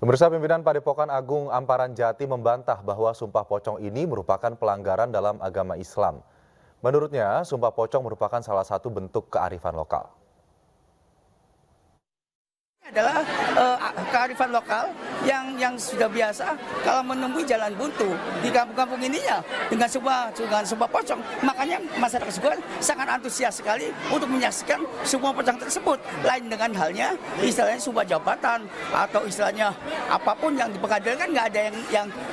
Pemirsa, pimpinan Padepokan Agung Amparan Jati membantah bahwa sumpah pocong ini merupakan pelanggaran dalam agama Islam. Menurutnya, sumpah pocong merupakan salah satu bentuk kearifan lokal. Adalah kearifan lokal yang sudah biasa kalau menemui jalan buntu di kampung-kampung ini ya dengan sebuah pocong. Makanya masyarakat juga sangat antusias sekali untuk menyaksikan semua pocong tersebut. Lain dengan halnya istilahnya sebuah jabatan atau istilahnya apapun yang di pengadilan kan nggak ada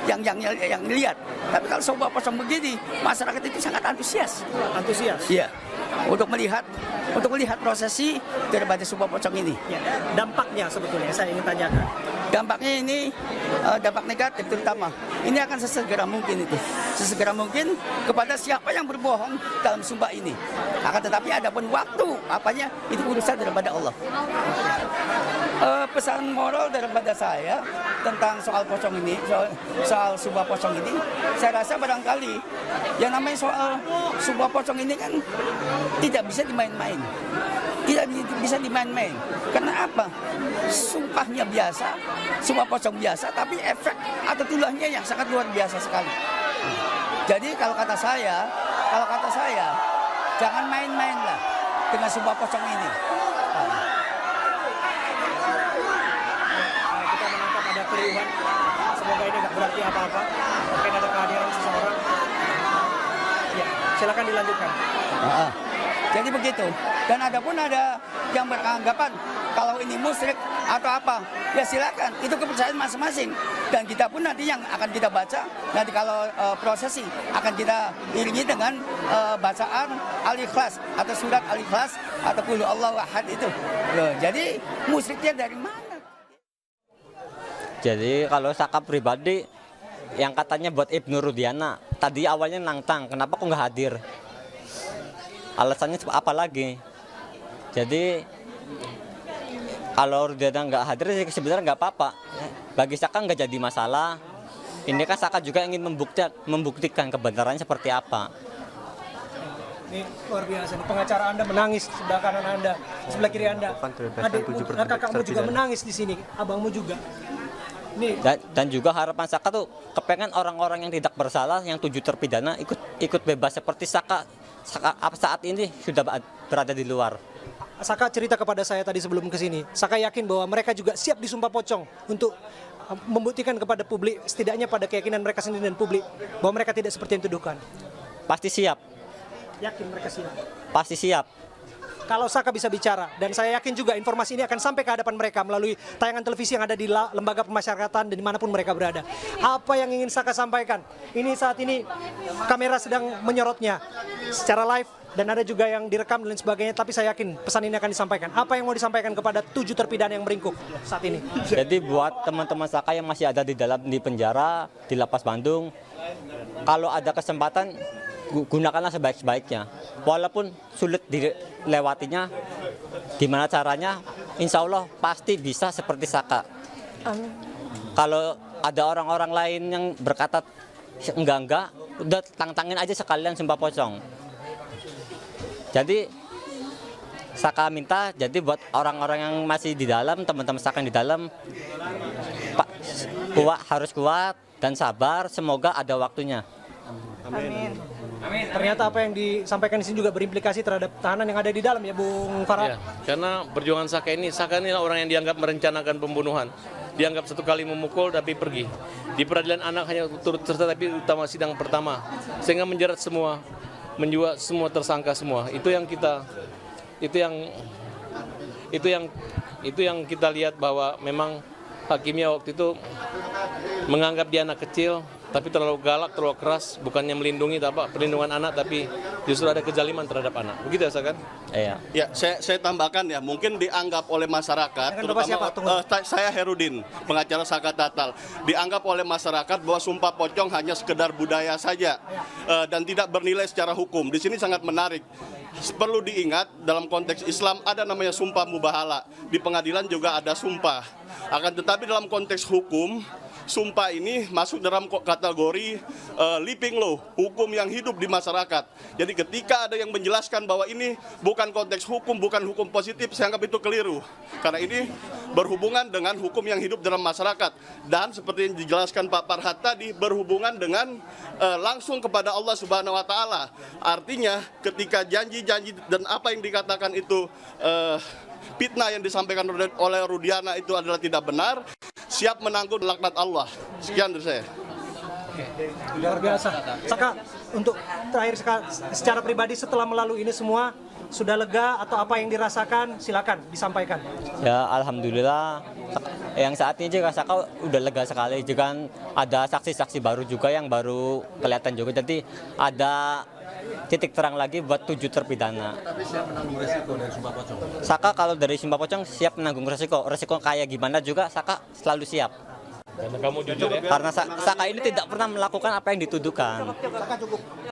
yang lihat. Tapi kalau sebuah pocong begini, masyarakat itu sangat antusias. Antusias? Iya. Untuk melihat prosesi daripada sebuah pocong ini. Ya. Dampaknya sebetulnya saya ingin tanyakan. Dampaknya ini dampak negatif terutama. Ini akan sesegera mungkin itu. Sesegera mungkin kepada siapa yang berbohong dalam sumpah ini. Akan tetapi ada pun waktu apanya itu urusan daripada Allah. Pesan moral daripada saya tentang soal pocong ini, soal sumpah pocong ini, saya rasa barangkali yang namanya soal sumpah pocong ini kan tidak bisa dimain-main. Tidak bisa dimain-main. Karena apa? Sumpahnya biasa, sumpah pocong biasa, tapi efek atau tulahnya yang sangat luar biasa sekali. Jadi kalau kata saya, jangan main-main lah dengan sumpah pocong ini. Kita menangkap ada keriuhan. Semoga ini tidak berarti apa-apa. Mungkin ada kehadiran seseorang. Ya, silakan dilanjutkan. Jadi begitu. Dan ada yang beranggapan kalau ini musyrik atau apa, ya silakan. Itu kepercayaan masing-masing. Dan kita pun nanti yang akan kita baca, nanti kalau prosesi akan kita iringi dengan bacaan Al-Ikhlas atau surat Al-Ikhlas atau Qul Huwallahu Ahad itu. Jadi musyriknya dari mana? Jadi kalau Saka pribadi yang katanya buat Ibnu Rudiana, tadi awalnya nantang, kenapa kok nggak hadir? Alasannya apa lagi? Jadi kalau Rudiana nggak hadir sebenarnya nggak apa-apa. Bagi Saka nggak jadi masalah. Ini kan Saka juga ingin membuktikan kebenarannya seperti apa. Ini luar biasa. Pengacara Anda menangis sebelah kanan Anda, sebelah kiri Anda. Adikmu, kakakmu juga menangis di sini, abangmu juga. Dan juga harapan Saka tuh kepengen orang-orang yang tidak bersalah, yang 7 terpidana ikut bebas seperti Saka saat ini sudah berada di luar. Saka cerita kepada saya tadi sebelum ke sini. Saka yakin bahwa mereka juga siap disumpah pocong untuk membuktikan kepada publik, setidaknya pada keyakinan mereka sendiri dan publik, bahwa mereka tidak seperti yang dituduhkan. Pasti siap. Yakin mereka siap? Pasti siap. Kalau Saka bisa bicara, dan saya yakin juga informasi ini akan sampai ke hadapan mereka melalui tayangan televisi yang ada di lembaga pemasyarakatan dan dimanapun mereka berada. Apa yang ingin Saka sampaikan? Ini saat ini kamera sedang menyorotnya secara live dan ada juga yang direkam dan lain sebagainya, tapi saya yakin pesan ini akan disampaikan. Apa yang mau disampaikan kepada 7 terpidana yang meringkuk saat ini? Jadi buat teman-teman Saka yang masih ada di penjara, di Lapas Bandung, kalau ada kesempatan gunakanlah sebaik-baiknya. Walaupun sulit dilewatinya, gimana caranya, insya Allah pasti bisa seperti Saka. Amin. Kalau ada orang-orang lain yang berkata enggak, udah tantangin aja sekalian sumpah pocong. Jadi Saka minta, jadi buat orang-orang yang masih di dalam, teman-teman Saka yang di dalam, harus kuat dan sabar, semoga ada waktunya. Amin. Ternyata apa yang disampaikan di sini juga berimplikasi terhadap tahanan yang ada di dalam ya, Bung Farah. Ya, karena perjuangan Saka ini orang yang dianggap merencanakan pembunuhan. Dianggap 1 kali memukul tapi pergi. Di peradilan anak hanya turut serta tapi utama sidang pertama. Sehingga menjerat semua, menjual semua tersangka semua. Itu yang kita lihat bahwa memang hakimnya waktu itu menganggap dia anak kecil, tapi terlalu galak, terlalu keras, bukannya melindungi perlindungan anak, tapi justru ada kezaliman terhadap anak. Begitu ya, kan? Iya. Ya, saya tambahkan ya, mungkin dianggap oleh masyarakat, terutama saya Herudin, pengacara Saka Tatal, dianggap oleh masyarakat bahwa sumpah pocong hanya sekedar budaya saja dan tidak bernilai secara hukum. Di sini sangat menarik. Perlu diingat dalam konteks Islam ada namanya sumpah mubahala. Di pengadilan juga ada sumpah. Akan tetapi dalam konteks hukum, sumpah ini masuk dalam kategori living law, hukum yang hidup di masyarakat. Jadi ketika ada yang menjelaskan bahwa ini bukan konteks hukum, bukan hukum positif, saya anggap itu keliru. Karena ini berhubungan dengan hukum yang hidup dalam masyarakat. Dan seperti yang dijelaskan Pak Farhad tadi, berhubungan dengan langsung kepada Allah Subhanahu wa Ta'ala. Artinya ketika janji-janji dan apa yang dikatakan itu fitnah yang disampaikan oleh Rudiana itu adalah tidak benar, siap menanggung laknat Allah. Sekian dari saya. Luar biasa. Saka, untuk terakhir secara pribadi setelah melalui ini semua, sudah lega atau apa yang dirasakan? Silakan disampaikan. Ya alhamdulillah, yang saat ini juga Saka udah lega sekali. Juga ada saksi-saksi baru juga yang baru kelihatan juga. Jadi ada titik terang lagi buat 7 terpidana. Tapi siap menanggung resiko dari Sumpah Pocong. Saka kalau dari Sumpah Pocong siap menanggung resiko. Resiko kayak gimana juga Saka selalu siap. Karena kamu jujur ya. Karena Saka ini tidak pernah melakukan apa yang dituduhkan.